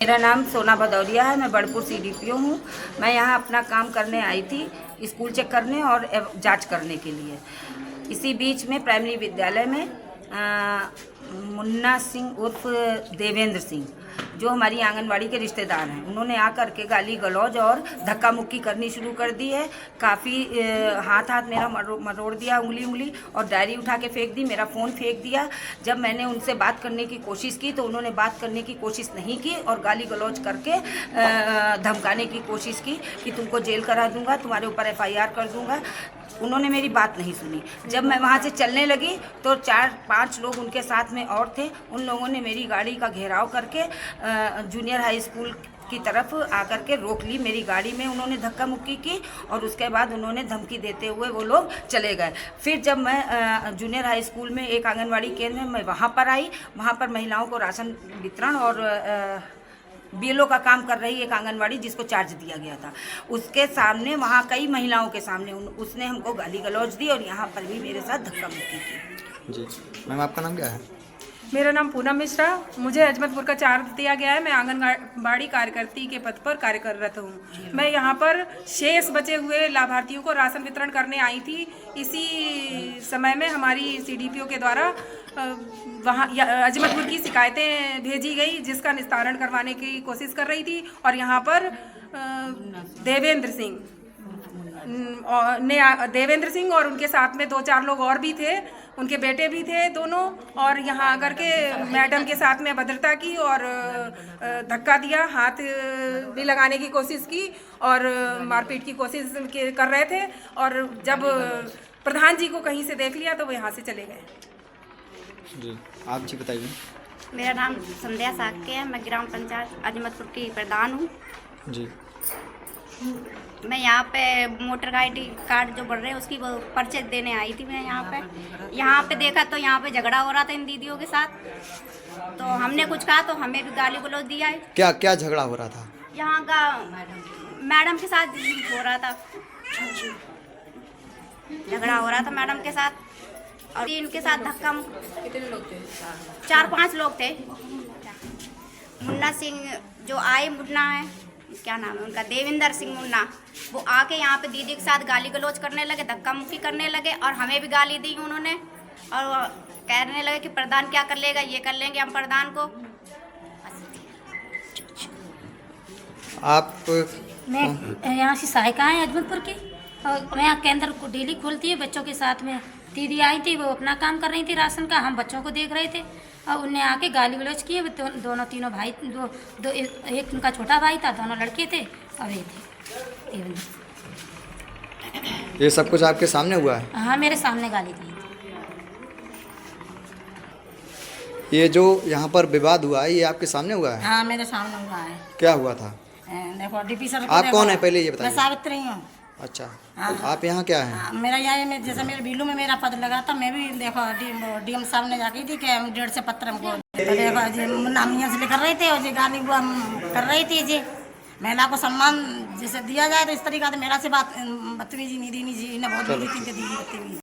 मेरा नाम सोना भदौरिया है। मैं बड़पुर सीडीपीओ हूँ। मैं यहाँ अपना काम करने आई थी, स्कूल चेक करने और जांच करने के लिए। इसी बीच में प्राइमरी विद्यालय में मुन्ना सिंह उर्फ देवेंद्र सिंह, जो हमारी आंगनवाड़ी के रिश्तेदार हैं, उन्होंने आकर के गाली गलौज और धक्का मुक्की करनी शुरू कर दी है। काफ़ी हाथ मेरा मरोड़ दिया, उंगली और डायरी उठा के फेंक दी, मेरा फ़ोन फेंक दिया। जब मैंने उनसे बात करने की कोशिश की तो उन्होंने बात करने की कोशिश नहीं की और गाली गलौज करके धमकाने की कोशिश की कि तुमको जेल करा दूंगा, तुम्हारे ऊपर FIR कर दूंगा। उन्होंने मेरी बात नहीं सुनी। जब मैं वहाँ से चलने लगी तो 4-5 लोग उनके साथ में और थे। उन लोगों ने मेरी गाड़ी का घेराव करके जूनियर हाई स्कूल की तरफ आकर के रोक ली। मेरी गाड़ी में उन्होंने धक्का मुक्की की और उसके बाद उन्होंने धमकी देते हुए वो लोग चले गए। फिर जब मैं जूनियर हाई स्कूल में एक आंगनवाड़ी केंद्र में मैं वहाँ पर आई, वहाँ पर महिलाओं को राशन वितरण और BLO का काम कर रही एक आंगनवाड़ी जिसको चार्ज दिया गया था, उसके सामने, वहाँ कई महिलाओं के सामने उसने हमको गाली गलौज दी और यहाँ पर भी मेरे साथ धक्का मुक्की की। जी मैम, आपका नाम क्या है? मेरा नाम पूनम मिश्रा। मुझे अजमतपुर का चार्ज दिया गया है। मैं आंगनबाड़ी कार्यकर्ती के पद पर कार्यरत हूँ। मैं यहाँ पर शेष बचे हुए लाभार्थियों को राशन वितरण करने आई थी। इसी समय में हमारी CDPO के द्वारा वहाँ अजमतपुर की शिकायतें भेजी गई, जिसका निस्तारण करवाने की कोशिश कर रही थी। और यहाँ पर देवेंद्र सिंह और उनके साथ में 2-4 लोग और भी थे, उनके बेटे भी थे दोनों। और यहाँ आकर के मैडम के साथ में अभद्रता की और धक्का दिया, हाथ भी लगाने की कोशिश की और मारपीट की कोशिश कर रहे थे। और जब प्रधान जी को कहीं से देख लिया तो वो यहाँ से चले गए। जी आप जी बताइए। मेरा नाम संध्या साक्य है। मैं ग्राम पंचायत अजमतपुर की प्रधान हूँ। जी मैं यहाँ पे मोटर गाड़ी कार्ड जो बढ़ रहे हैं उसकी पर्चे देने आई थी। मैं यहाँ पे देखा तो यहाँ पे झगड़ा हो रहा था इन दीदियों के साथ। तो हमने कुछ कहा तो हमें भी गाली गलौज दिया है। क्या क्या झगड़ा हो रहा था? यहाँ का मैडम के साथ हो रहा था, झगड़ा हो रहा था मैडम के साथ। और इनके साथ धक्का, कितने लोग थे? 4-5 लोग थे। मुन्ना सिंह जो आए, मुन्ना है, क्या नाम है उनका, देवेंद्र सिंह मुन्ना, वो आके यहाँ पे दीदी के साथ गाली गलौज करने लगे, धक्का मुक्की करने लगे और हमें भी गाली दी उन्होंने। और कहने लगे कि प्रधान क्या कर लेगा, ये कर लेंगे हम प्रधान को। आप मैं यहाँ से सहायिका है अजमतपुर की, और मैं यहाँ केंद्र को डेली खोलती है बच्चों के साथ में। दीदी आई थी, वो अपना काम कर रही थी राशन का, हम बच्चों को देख रहे थे और उनने आके गाली गलौज किए। दोनों तीनों भाई, एक उनका छोटा भाई था, दोनों लड़के थे और ये थे। ये सब कुछ आपके सामने हुआ है? हाँ, मेरे सामने गाली दी। ये जो यहाँ पर विवाद हुआ है, ये आपके सामने हुआ है? हाँ, मेरे सामने हुआ है। क्या हुआ था? देखो DP सर। आप कौन है पहले ये बताइए? मैं सावित्री हूँ। अच्छा, हाँ। आप यहाँ क्या है? मेरा यहाँ में जैसे मेरे BLO में मेरा पद लगा था, मैं भी देखो DM साहब ने जाके थी कि 1.5 से पत्र हमको देखो जी नामिया से कर रहे थे और जी गाली वो हम कर रही थी। जी महिला को सम्मान जैसे दिया जाए तो इस तरीका से मेरा से बात बदतमीजी नहीं देनी जी, इन्हें बहुत बुरी थी दीदी बदतमीजी।